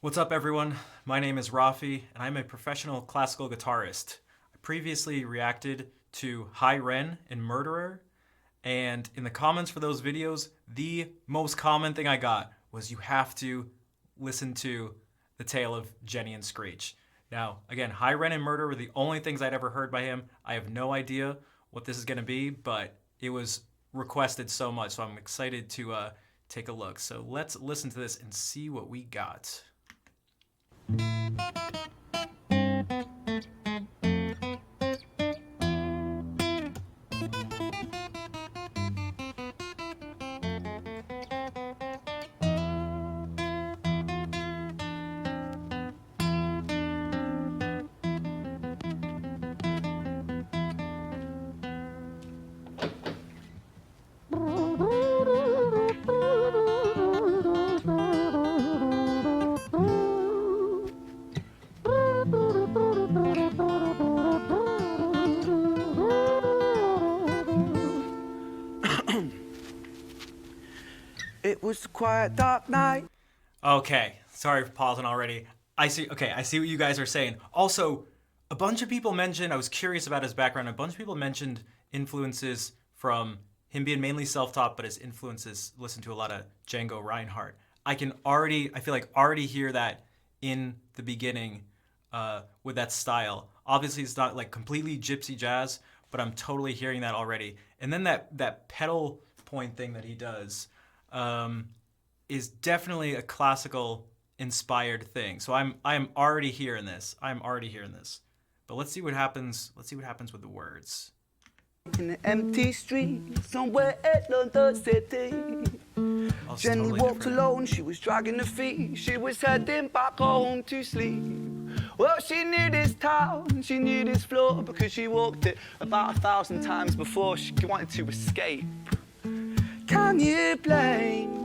What's up, everyone? My name is Rafi, and I'm a professional classical guitarist. I previously reacted to REN and Murderer, and in the comments for those videos, the most common thing I got was you have to listen to The Tale of Jenny and Screech. Now, again, REN and Murderer were the only things I'd ever heard by him. I have no idea what this is going to be, but it was requested so much, so I'm excited to take a look. So let's listen to this and see what we got. It was a quiet, dark night. Okay, sorry for pausing already. I see what you guys are saying. Also, a bunch of people mentioned, I was curious about his background, a bunch of people mentioned influences from him being mainly self-taught, but his influences, listen to a lot of Django Reinhardt. I feel like already hear that in the beginning with that style. Obviously, it's not like completely gypsy jazz, but I'm totally hearing that already. And then that pedal point thing that he does, is definitely a classical inspired thing. So I'm already hearing this. I'm already hearing this. But let's see what happens. Let's see what happens with the words. In an empty street, somewhere in London City. Jenny walked alone, she was dragging her feet. She was heading back home to sleep. Well, she knew this town, she knew this floor, because she walked it about 1,000 times before. She wanted to escape. Can you blame?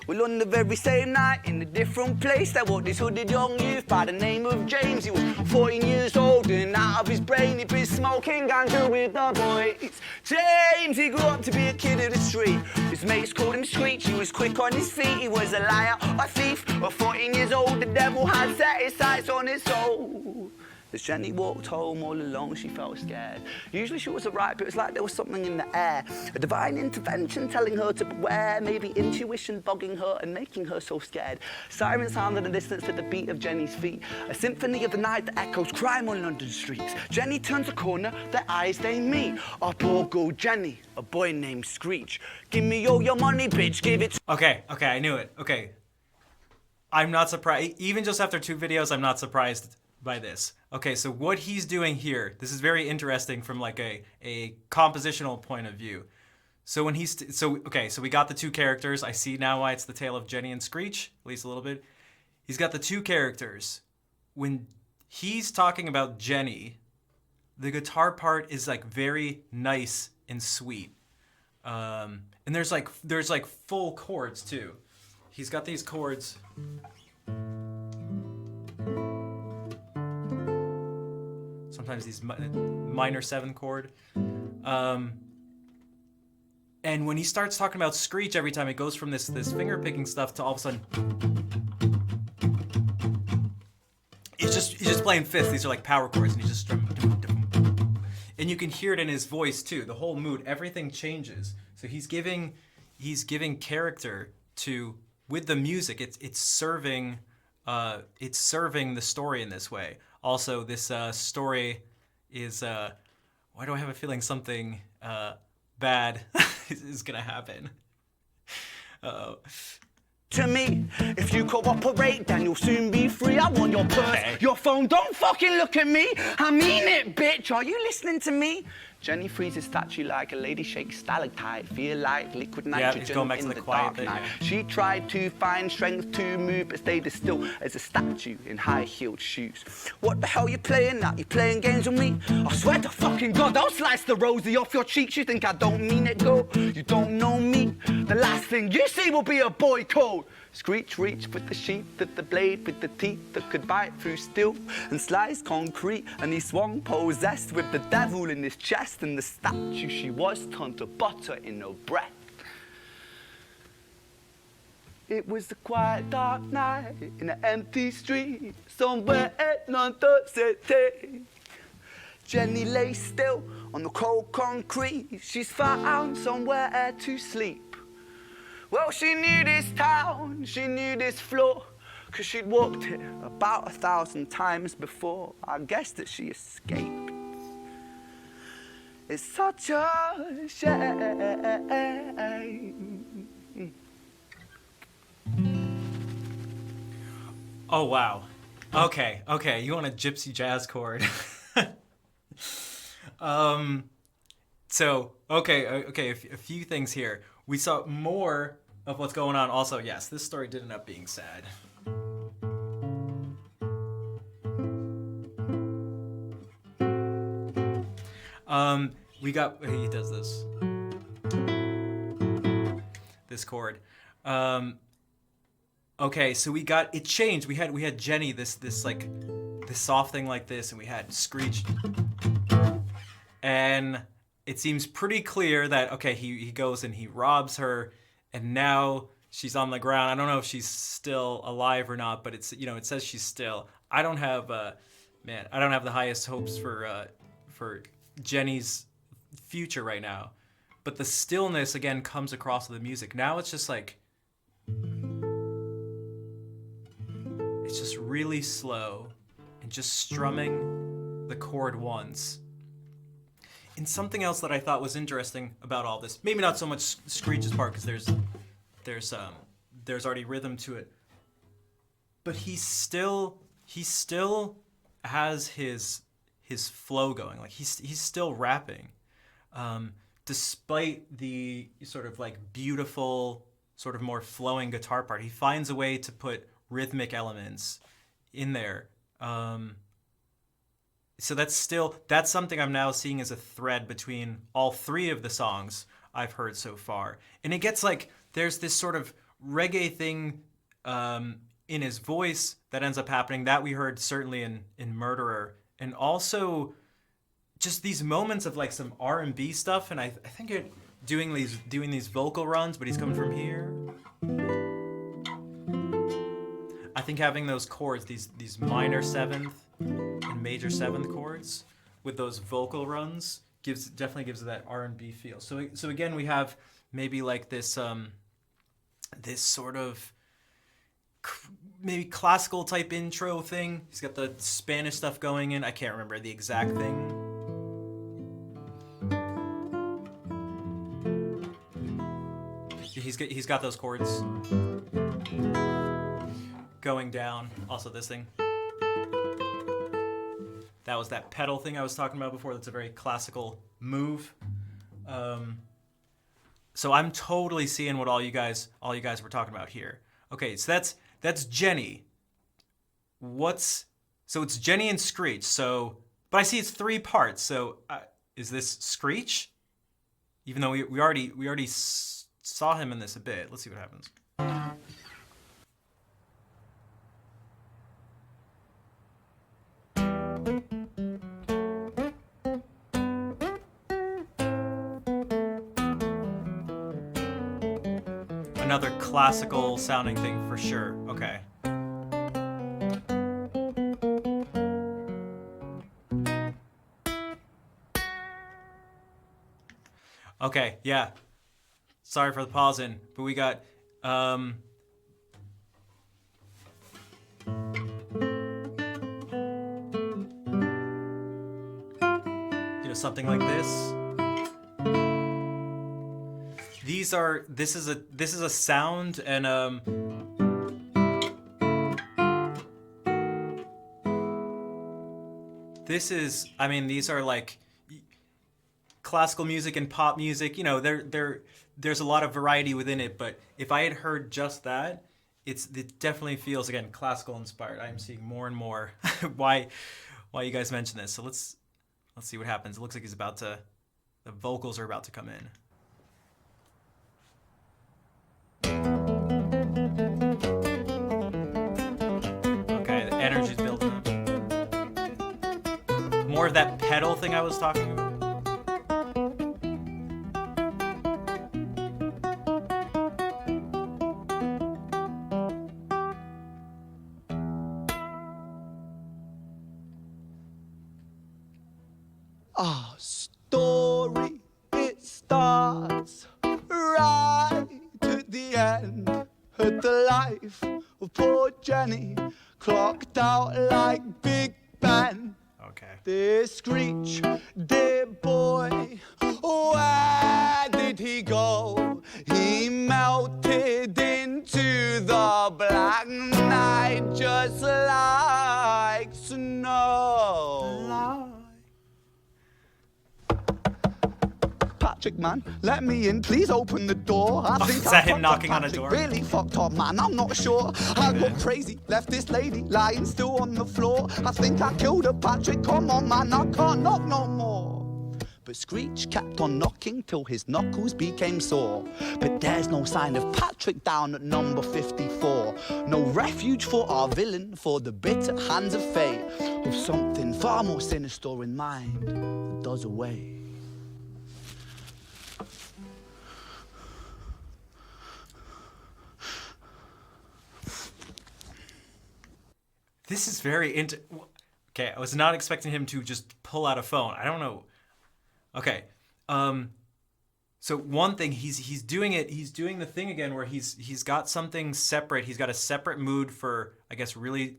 Well, on the very same night, in a different place, there walked this hooded young youth by the name of James. He was 14 years old and out of his brain. He'd been smoking ganja with the boys. James, he grew up to be a kid of the street. His mates called him Screech. He was quick on his feet. He was a liar, a thief. At 14 years old, the devil had set his sights on his soul. As Jenny walked home all alone, she felt scared. Usually she was alright, but it was like there was something in the air. A divine intervention telling her to beware, maybe intuition bogging her and making her so scared. Sirens sounded in the distance to the beat of Jenny's feet. A symphony of the night that echoes crime on London streets. Jenny turns a corner, their eyes they meet. Up all go Jenny, a boy named Screech. Give me all your money, bitch, give it to... Okay, I knew it. Okay. I'm not surprised. Even just after 2 videos, I'm not surprised by this. Okay, so what he's doing here, this is very interesting from like a compositional point of view. So when so we got the 2 characters. I see now why it's the tale of Jenny and Screech, at least a little bit. He's got the 2 characters. When he's talking about Jenny, the guitar part is like very nice and sweet. And there's like full chords too. He's got these chords. Sometimes these minor 7 chord. And when he starts talking about Screech every time, it goes from this finger picking stuff to all of a sudden he's just playing fifths. These are like power chords, and he's just strumming. And you can hear it in his voice too. The whole mood, everything changes. So he's giving character to with the music. It's serving the story in this way. Also, this story is, why do I have a feeling something bad is gonna happen? Uh-oh. To me, if you cooperate, then you'll soon be free. I want your purse, your phone, don't fucking look at me. I mean it, bitch, are you listening to me? Jenny freezes statue like a lady shakes stalactite. Feel like liquid nitrogen in the dark night. She tried to find strength to move, but stayed as still as a statue in high-heeled shoes. What the hell you playing at? You playing games with me? I swear to fucking God, I'll slice the rosy off your cheeks. You think I don't mean it, go? You don't know me. The last thing you see will be a boy code. Screech reached with the sheath of the blade, with the teeth that could bite through steel and slice concrete, and he swung possessed with the devil in his chest, and the statue she was turned to butter in her breath. It was a quiet dark night in an empty street somewhere in London City. Jenny lay still on the cold concrete. She's found somewhere to sleep. Well, she knew this town, she knew this floor, 'cause she'd walked it about 1,000 times before. I guess that she escaped. It's such a shame. Oh, wow. Okay, you want a gypsy jazz chord. So, okay, a few things here. We saw more of what's going on. Also, yes, this story did end up being sad. We got, he does this chord. Okay, so it changed. We had Jenny, this soft thing like this, and we had Screech. And it seems pretty clear that, okay, he goes and he robs her, and now she's on the ground. I don't know if she's still alive or not, but it says she's still. I don't have the highest hopes for Jenny's future right now. But the stillness again comes across with the music. Now it's just like, it's just really slow and just strumming the chord once. And something else that I thought was interesting about all this, maybe not so much Screech's part, because there's already rhythm to it, but he still has his flow going. Like he's still rapping, despite the sort of like beautiful, sort of more flowing guitar part. He finds a way to put rhythmic elements in there. So that's something I'm now seeing as a thread between all three of the songs I've heard so far. And it gets like, there's this sort of reggae thing in his voice that ends up happening that we heard certainly in Murderer. And also just these moments of like some R&B stuff. And I think it doing these vocal runs, but he's coming from here. I think having those chords, these minor seventh and major seventh chords with those vocal runs definitely gives it that R&B feel. So again, we have maybe like this sort of maybe classical type intro thing. He's got the Spanish stuff going in. I can't remember the exact thing. He's got those chords going down. Also this thing. That was that pedal thing I was talking about before. That's a very classical move. So I'm totally seeing what all you guys were talking about here. Okay, so that's Jenny. So it's Jenny and Screech. But I see it's 3 parts. So is this Screech? Even though we already saw him in this a bit. Let's see what happens. Another classical sounding thing for sure. Okay. Okay, yeah. Sorry for the pausing, but we got something like this. This is a sound, and these are like classical music and pop music. There's a lot of variety within it, but if I had heard just that, it definitely feels, again, classical inspired. I'm seeing more and more why you guys mentioned this. So let's see what happens. It looks like the vocals are about to come in. Okay, the energy's building up. More of that pedal thing I was talking about. Our story, it starts right at the end. At the life of poor Jenny, clocked out like Big Ben. Okay. Dear Screech, dear boy, where did he go? He melted into the black night just like snow. Patrick, man, let me in. Please open the door. I think is that him knocking on a door? Really fucked up, man. I'm not sure. I got crazy, left this lady lying still on the floor. I think I killed her, Patrick. Come on, man, I can't knock no more. But Screech kept on knocking till his knuckles became sore. But there's no sign of Patrick down at number 54. No refuge for our villain, for the bitter hands of fate, with something far more sinister in mind that does away. This is very okay, I was not expecting him to just pull out a phone. I don't know. Okay. So one thing, he's doing the thing again where he's got something separate. He's got a separate mood for, I guess, really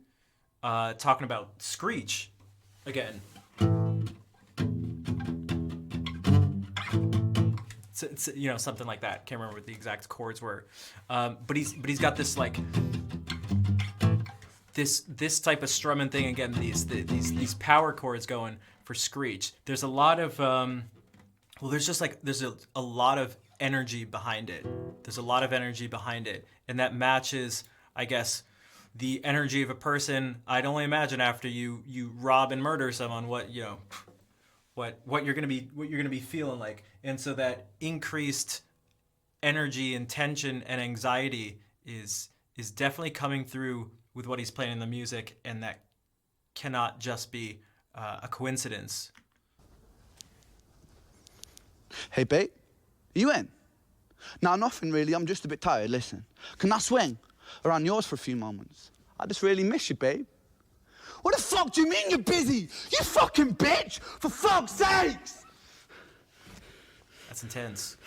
talking about Screech again. It's, you know, something like that. Can't remember what the exact chords were. But he's got this like this type of strumming thing again. These power chords going for Screech. There's a lot of there's a lot of energy behind it. There's a lot of energy behind it, and that matches, I guess, the energy of a person. I'd only imagine after you rob and murder someone, what you're gonna be feeling like. And so that increased energy and tension and anxiety is definitely coming through with what he's playing in the music, and that cannot just be a coincidence. Hey, babe, you in? Nah, nothing really. I'm just a bit tired. Listen, can I swing around yours for a few moments? I just really miss you, babe. What the fuck do you mean you're busy? You fucking bitch! For fuck's sakes! That's intense.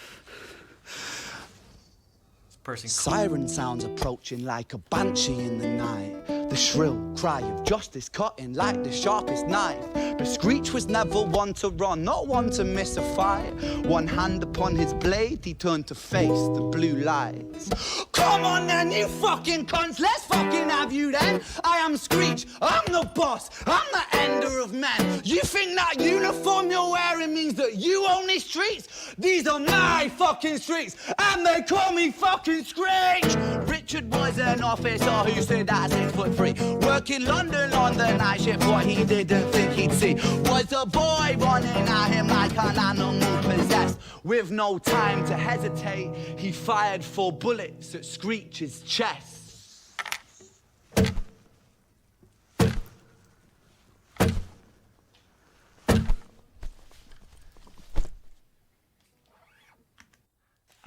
Siren sounds approaching like a banshee in the night. The shrill cry of justice cutting like the sharpest knife. But Screech was never one to run, not one to miss a fight. One hand upon his blade, he turned to face the blue lights. Come on then, you fucking cunts, let's fucking have you then. I am Screech, I'm the boss, I'm the ender of men. You think that uniform you're wearing means that you own these streets? These are my fucking streets, and they call me fucking Screech! Richard was an officer who stood at 6'3", working London on the night shift. What he didn't think he'd see was a boy running at him like an animal possessed. With no time to hesitate, he fired 4 bullets at Screech's chest.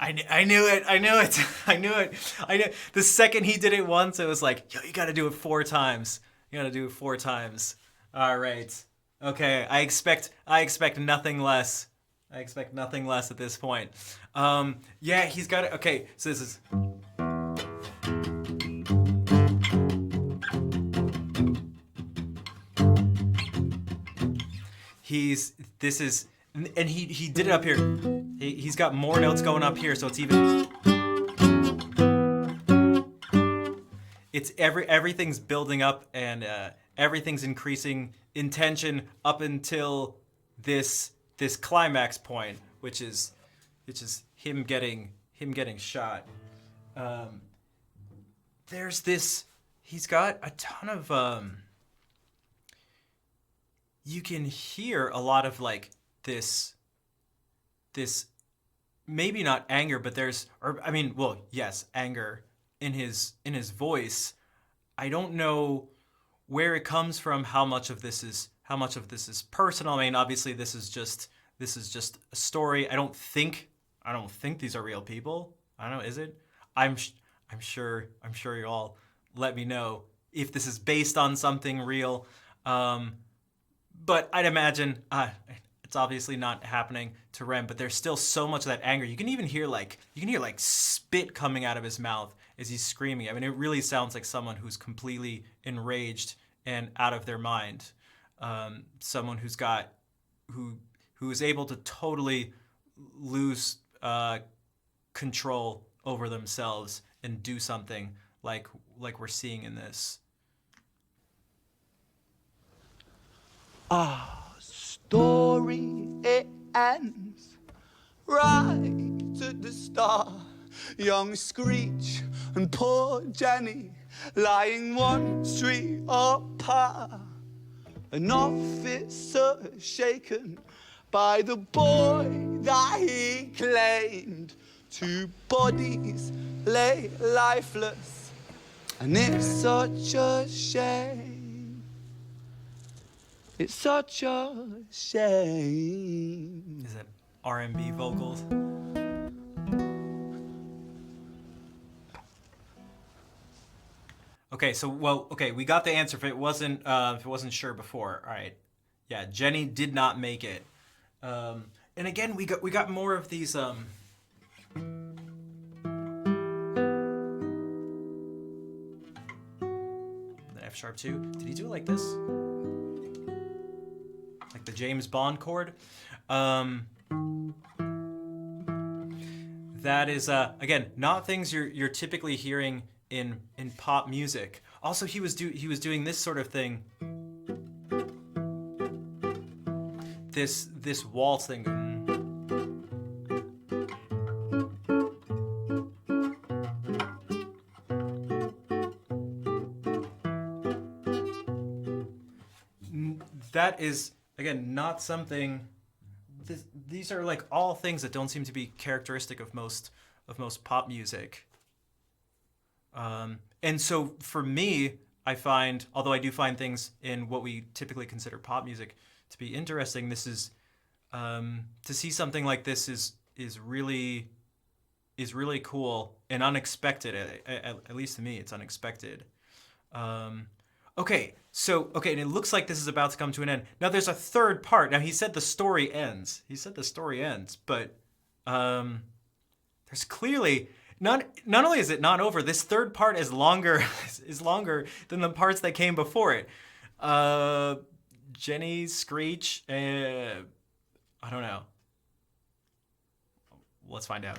I knew it. The second he did it once, it was like, yo, you gotta do it 4 times. All right. Okay, I expect nothing less. I expect nothing less at this point. Yeah, he's got it. Okay, so this is... And he did it up here. He's got more notes going up here, so it's even. It's everything's building up, and everything's increasing in tension up until this climax point, which is him getting shot. There's this. He's got a ton of. You can hear a lot of like this maybe not anger, but yes, anger in his voice. I don't know where it comes from, how much of this is personal. I mean, obviously this is just a story. I don't think these are real people. I don't know, is it? I'm sure you all let me know if this is based on something real. But I'd imagine It's obviously not happening to Ren, but there's still so much of that anger. You can even hear like spit coming out of his mouth as he's screaming. I mean, it really sounds like someone who's completely enraged and out of their mind. Someone who is able to totally lose control over themselves and do something like we're seeing in this. Our story, it ends right at the start. Young Screech and poor Jenny lying one street apart. An officer shaken by the boy that he claimed. 2 bodies lay lifeless, and it's such a shame. It's such a shame. Is it R&B vocals? Okay, so we got the answer if it wasn't sure before. All right, yeah, Jenny did not make it. And again, we got more of these. The F sharp 2. Did he do it like this? Like the James Bond chord? That is again not things you're typically hearing in pop music. Also, he was doing this sort of thing. This waltz thing. That is again not something. These are like all things that don't seem to be characteristic of most pop music. And so for me, I find, although I do find things in what we typically consider pop music to be interesting, this is to see something like this is really cool and unexpected. At least to me, it's unexpected. Okay, and it looks like this is about to come to an end. Now there's a third part. Now he said the story ends. But there's clearly not only is it not over, this third part is longer than the parts that came before it. Jenny, Screech, I don't know. Let's find out.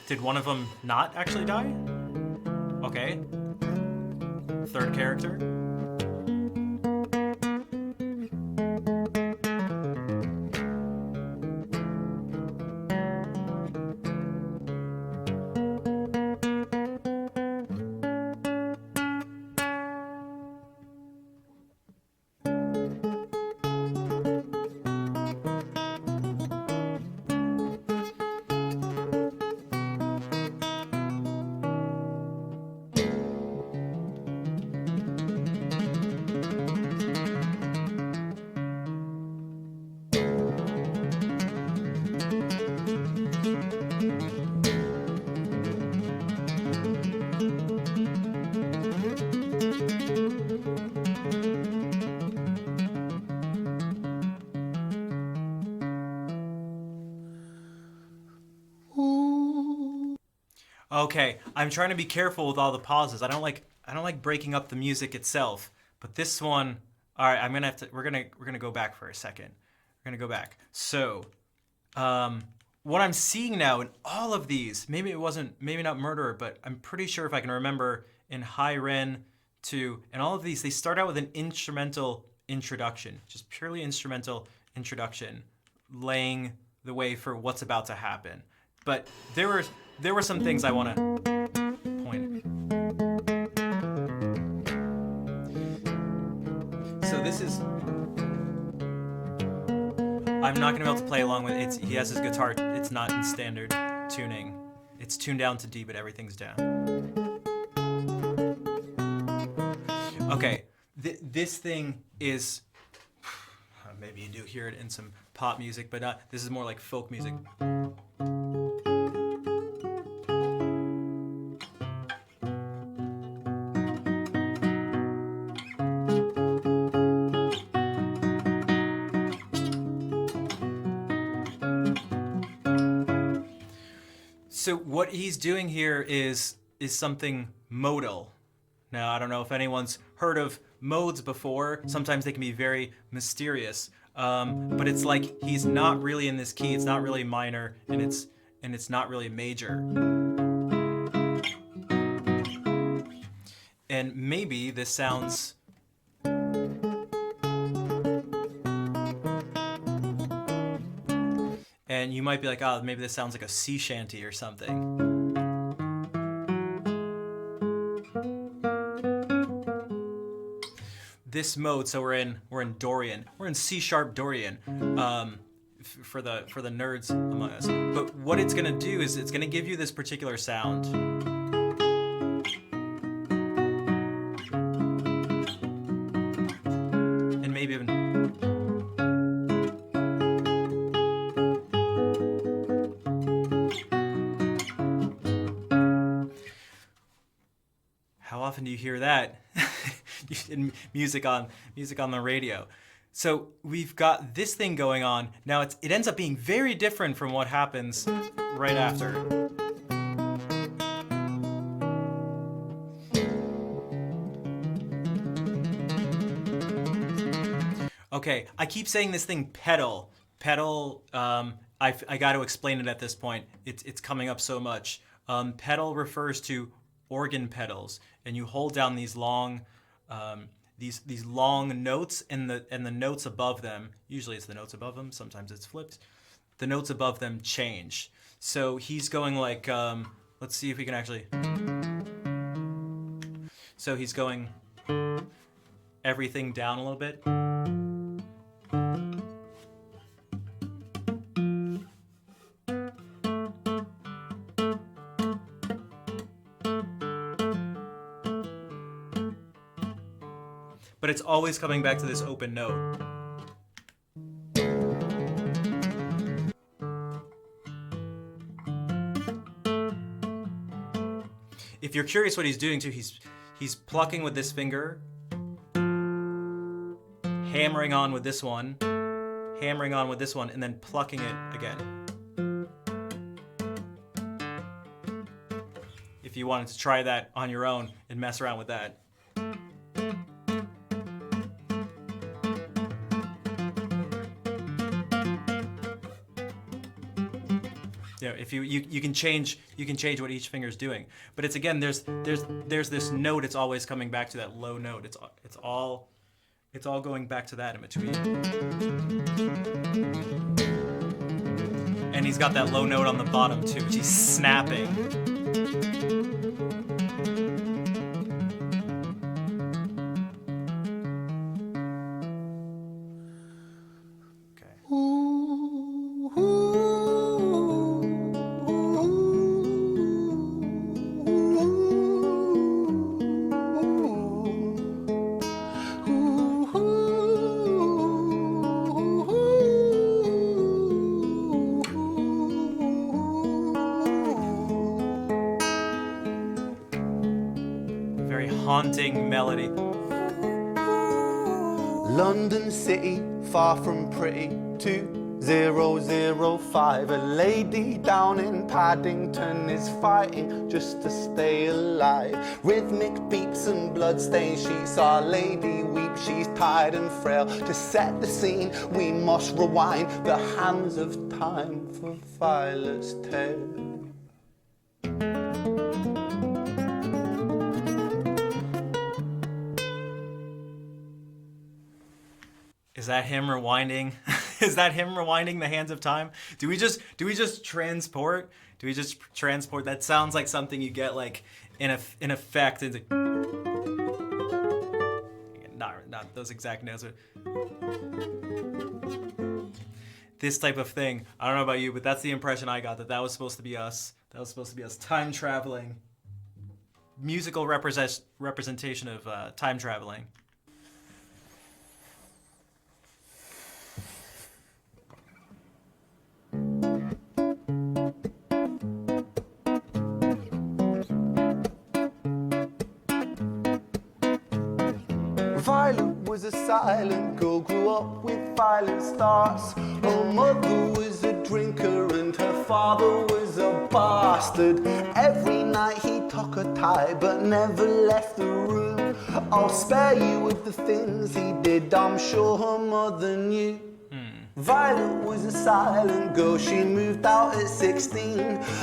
Did one of them not actually die? Okay. Third character. Okay, I'm trying to be careful with all the pauses. I don't like breaking up the music itself, but this one, all right, we're gonna go back for a second. We're gonna go back. So, what I'm seeing now in all of these, maybe not Murderer, but I'm pretty sure if I can remember in High Ren 2, and all of these, they start out with an instrumental introduction, just purely instrumental introduction, laying the way for what's about to happen. But there were some things I want to point. So this is. I'm not gonna be able to play along with it. He has his guitar. It's not in standard tuning. It's tuned down to D, but everything's down. Okay, this thing is. Maybe you do hear it in some pop music, but not. This is more like folk music. So what he's doing here is something modal. Now, I don't know if anyone's heard of modes before. Sometimes they can be very mysterious. But it's like he's not really in this key. It's not really minor, and it's not really major. And maybe this sounds... And you might be like, oh, maybe this sounds like a sea shanty or something. This mode, so we're in Dorian. We're in C sharp Dorian. For the nerds among us. But what it's gonna do is it's gonna give you this particular sound. And maybe even... How often do you hear that in music on the radio? So we've got this thing going on. Now it ends up being very different from what happens right after. Okay, I keep saying this thing pedal. Pedal, I got to explain it at this point. It's coming up so much. Pedal refers to organ pedals, and you hold down these long these long notes, and the notes above them, usually it's the notes above them, sometimes it's flipped, the notes above them change. So he's going like, let's see if we can actually, so he's going everything down a little bit. But it's always coming back to this open note. If you're curious what he's doing too, he's plucking with this finger, hammering on with this one, and then plucking it again. If you wanted to try that on your own and mess around with that. You know, if you can change what each finger is doing, but it's again there's this note. It's always coming back to that low note. It's all going back to that in between. And he's got that low note on the bottom too, which he's snapping. Haunting melody. London City, far from pretty, 2005. A lady down in Paddington is fighting just to stay alive. Rhythmic beats and bloodstains, she saw a lady weep, she's tired and frail. To set the scene, we must rewind the hands of time for Violet's tale. Is that him rewinding? Is that him rewinding the hands of time? Do we just transport? Do we just transport? That sounds like something you get like in effect. Not those exact notes, but this type of thing. I don't know about you, but that's the impression I got, that was supposed to be us. That was supposed to be us time traveling. Musical representation of time traveling. Violet was a silent girl, grew up with violent starts. Her mother was a drinker and her father was a bastard. Every night he took a tie but never left the room. I'll spare you with the things he did, I'm sure her mother knew. Violet was a silent girl, she moved out at 16.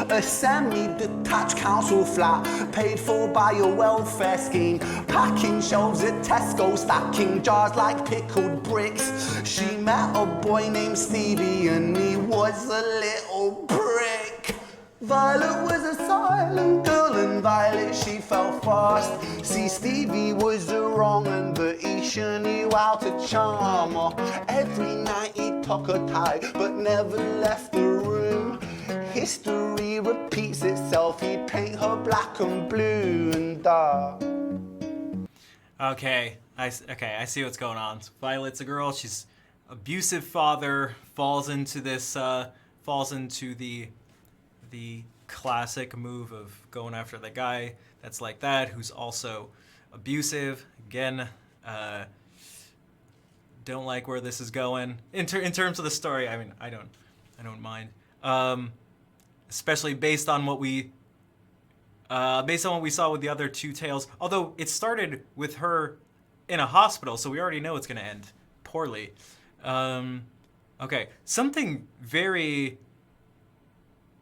A semi-detached council flat, paid for by a welfare scheme. Packing shelves at Tesco, stacking jars like pickled bricks. She met a boy named Stevie and he was a little prick. Violet was a silent girl and Violet she fell fast. See, Stevie was the wrong one, but he sure knew how to charm her. Every night he took a tie but never left the room. History repeats itself, he'd paint her black and blue and dark. Okay, I see what's going on. So Violet's a girl. She's abusive father falls into the classic move of going after the guy that's like that, who's also abusive. Again, don't like where this is going in terms of the story. I mean, I don't mind, especially based on what we saw with the other two tales. Although it started with her in a hospital, so we already know it's going to end poorly. Okay, something very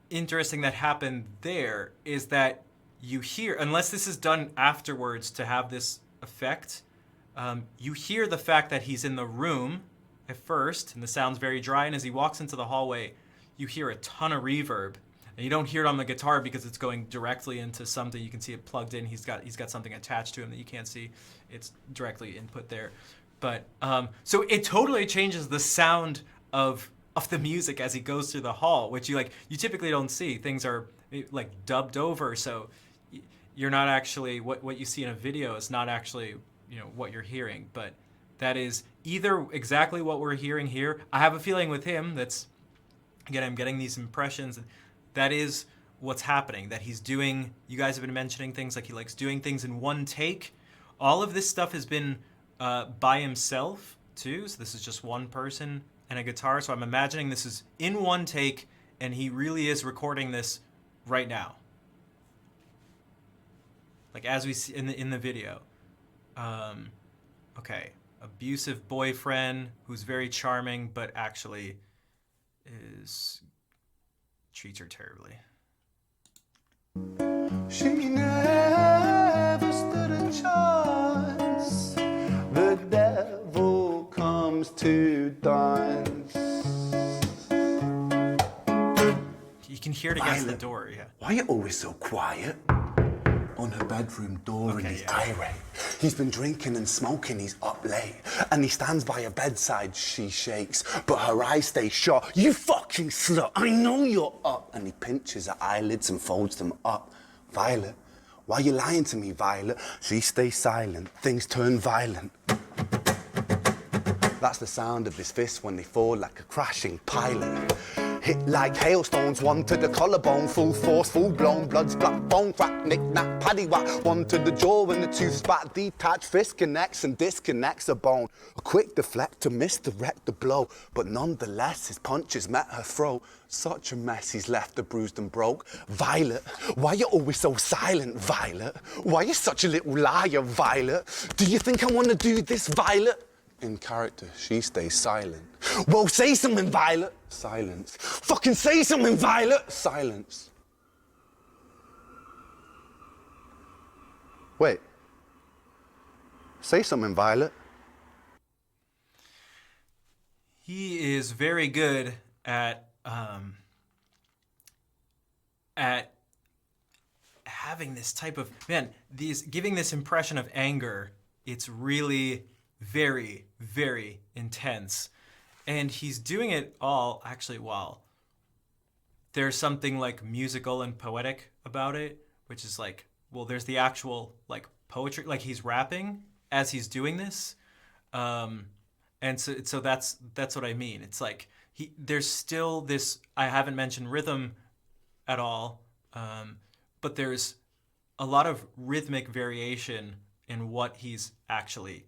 interesting that happened there is that you hear, unless this is done afterwards to have this effect, you hear the fact that he's in the room at first, and the sound's very dry, and as he walks into the hallway, you hear a ton of reverb. And you don't hear it on the guitar because it's going directly into something. You can see it plugged in. He's got something attached to him that you can't see. It's directly input there. But so it totally changes the sound of the music as he goes through the hall, which you typically don't see. Things are like dubbed over, so you're not actually what you see in a video is not actually what you're hearing. But that is either exactly what we're hearing here. I have a feeling with him that's, again, I'm getting these impressions. That is what's happening, that he's doing, you guys have been mentioning things like he likes doing things in one take. All of this stuff has been by himself too, so this is just one person and a guitar, so I'm imagining this is in one take and he really is recording this right now. Like as we see in the video. Okay, abusive boyfriend who's very charming but actually treats her terribly. She never stood a chance. The devil comes to dance. You can hear it against the door, yeah. Why are you always so quiet? On her bedroom door and he's irate. He's been drinking and smoking, he's up late. And he stands by her bedside, she shakes, but her eyes stay shut. You fucking slut, I know you're up. And he pinches her eyelids and folds them up. Violet, why are you lying to me, Violet? She stays silent, things turn violent. That's the sound of his fists when they fall like a crashing pilot. Hit like hailstones, one to the collarbone, full force, full blown, blood splat, bone crack, knick-knack, paddywhack, one to the jaw and the tooth spat, detached fist connects and disconnects a bone. A quick deflect to misdirect the blow, but nonetheless his punches met her throat. Such a mess he's left her bruised and broke. Violet, why you always so silent, Violet? Why you such a little liar, Violet? Do you think I want to do this, Violet? In character, she stays silent. Well, say something, Violet. Silence. Fucking say something, Violet. Silence. Wait. Say something, Violet. He is very good at having this type of, giving this impression of anger. It's really very, very intense. And he's doing it all actually while there's something like musical and poetic about it, which is like, well, there's the actual like poetry, like he's rapping as he's doing this. And so that's what I mean. It's like there's still this, I haven't mentioned rhythm at all, but there's a lot of rhythmic variation in what he's actually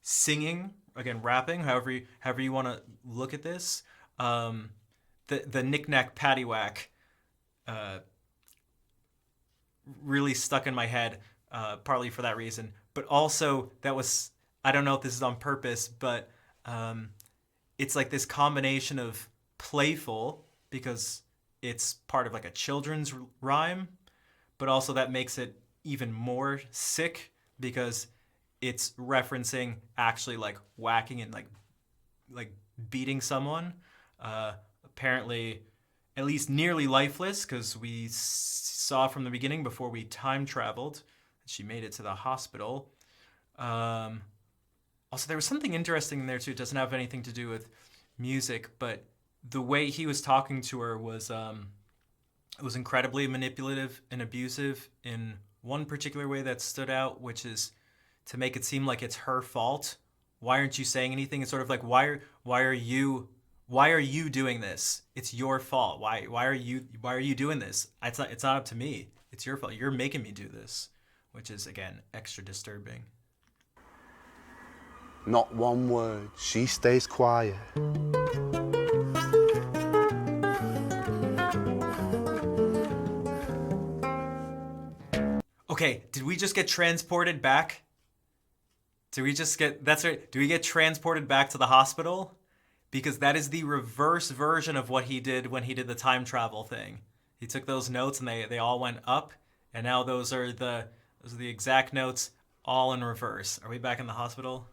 singing, again, rapping, however you want to look at this. the knick-knack paddywhack really stuck in my head, partly for that reason, but also that was, I don't know if this is on purpose, but it's like this combination of playful, because it's part of like a children's rhyme, but also that makes it even more sick because it's referencing actually like whacking and like beating someone, apparently at least nearly lifeless, because we saw from the beginning before we time traveled she made it to the hospital. Also, there was something interesting in there too. It doesn't have anything to do with music, but the way he was talking to her was it was incredibly manipulative and abusive in one particular way that stood out, which is to make it seem like it's her fault. Why aren't you saying anything? It's sort of like, why are you doing this? It's your fault. Why are you doing this? It's not up to me. It's your fault. You're making me do this, which is again extra disturbing. Not one word, she stays quiet. Okay, did we just get transported back? That's right. Do we get transported back to the hospital? Because that is the reverse version of what he did when he did the time travel thing. He took those notes and they all went up, and now those are the exact notes, all in reverse. Are we back in the hospital?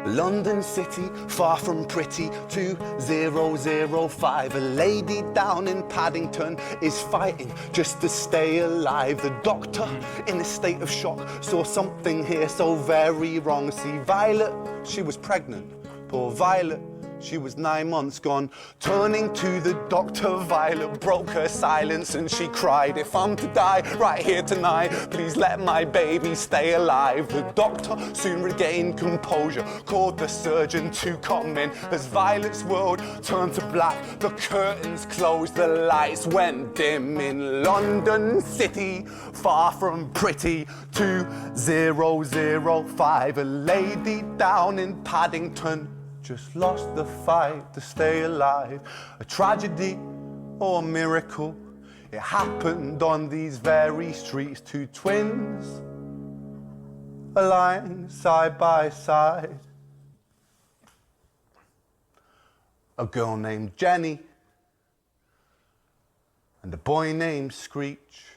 London City, far from pretty, 2005. A lady down in Paddington is fighting just to stay alive. The doctor, in a state of shock, saw something here so very wrong. See, Violet, she was pregnant. Poor Violet, she was 9 months gone. Turning to the doctor, Violet broke her silence and she cried, "If I'm to die right here tonight, please let my baby stay alive." The doctor soon regained composure, called the surgeon to come in. As Violet's world turned to black, the curtains closed, the lights went dim. In London City, far from pretty, 2005. A lady down in Paddington just lost the fight to stay alive. A tragedy or a miracle, it happened on these very streets. Two twins aligned side by side. A girl named Jenny and a boy named Screech.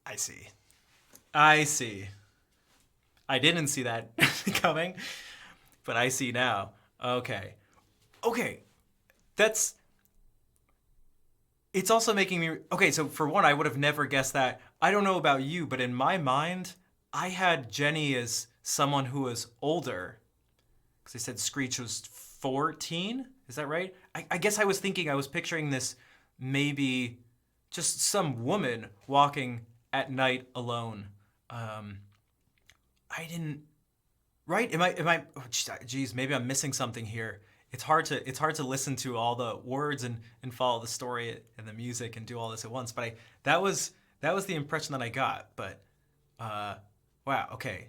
I see. I didn't see that coming, but I see now. Okay. It's also making me, okay, so for one, I would have never guessed that. I don't know about you, but in my mind, I had Jenny as someone who was older, because they said Screech was 14. Is that right? I guess I was picturing this maybe just some woman walking at night alone. I didn't. Right? Am I? Oh, geez, maybe I'm missing something here. It's hard to listen to all the words and follow the story and the music and do all this at once. But that was the impression that I got. But wow, okay,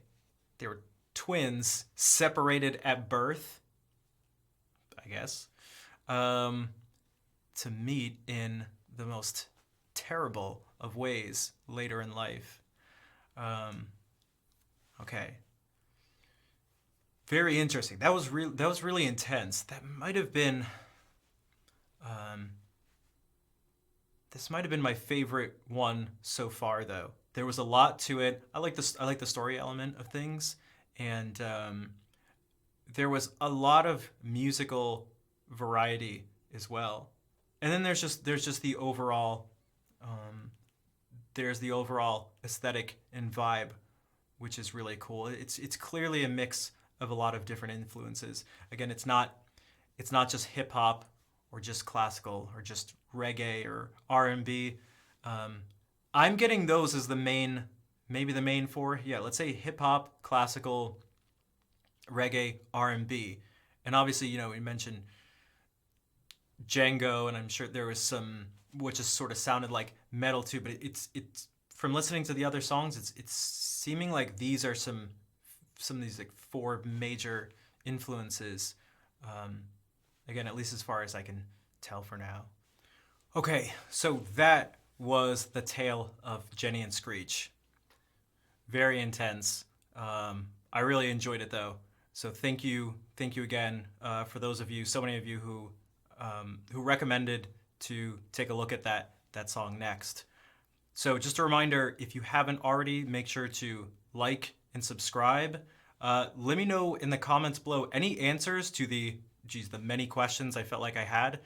they were twins separated at birth, I guess, to meet in the most terrible of ways later in life. Okay. Very interesting. That was really intense. That might have been this might have been my favorite one so far, though. There was a lot to it. I like the story element of things, and there was a lot of musical variety as well. And then there's just the overall there's the overall aesthetic and vibe, which is really cool. It's clearly a mix of a lot of different influences. Again, it's not just hip hop or just classical or just reggae or R&B. I'm getting those as maybe the main four. Yeah, let's say hip hop, classical, reggae, R&B. And obviously, we mentioned Django, and I'm sure there was some which just sort of sounded like metal too. But it's from listening to the other songs, it's seeming like these are some of these like four major influences. Again, at least as far as I can tell for now. Okay, so that was the tale of Jenny and Screech. Very intense. I really enjoyed it though. So thank you again for those of you, so many of you who recommended to take a look at that song next. So just a reminder, if you haven't already, make sure to like and subscribe. Let me know in the comments below any answers to the many questions I felt like I had.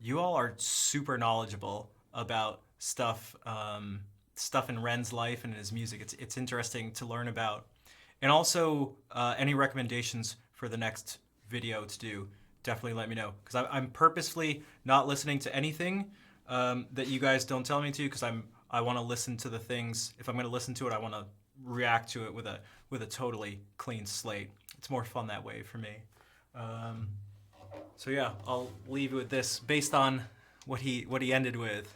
You all are super knowledgeable about stuff in Ren's life and in his music. It's interesting to learn about. And also any recommendations for the next video to do, definitely let me know. Because I'm purposefully not listening to anything that you guys don't tell me to, because I want to listen to the things. If I'm going to listen to it, I want to react to it with a totally clean slate. It's more fun that way for me. So yeah, I'll leave you with this based on what he ended with.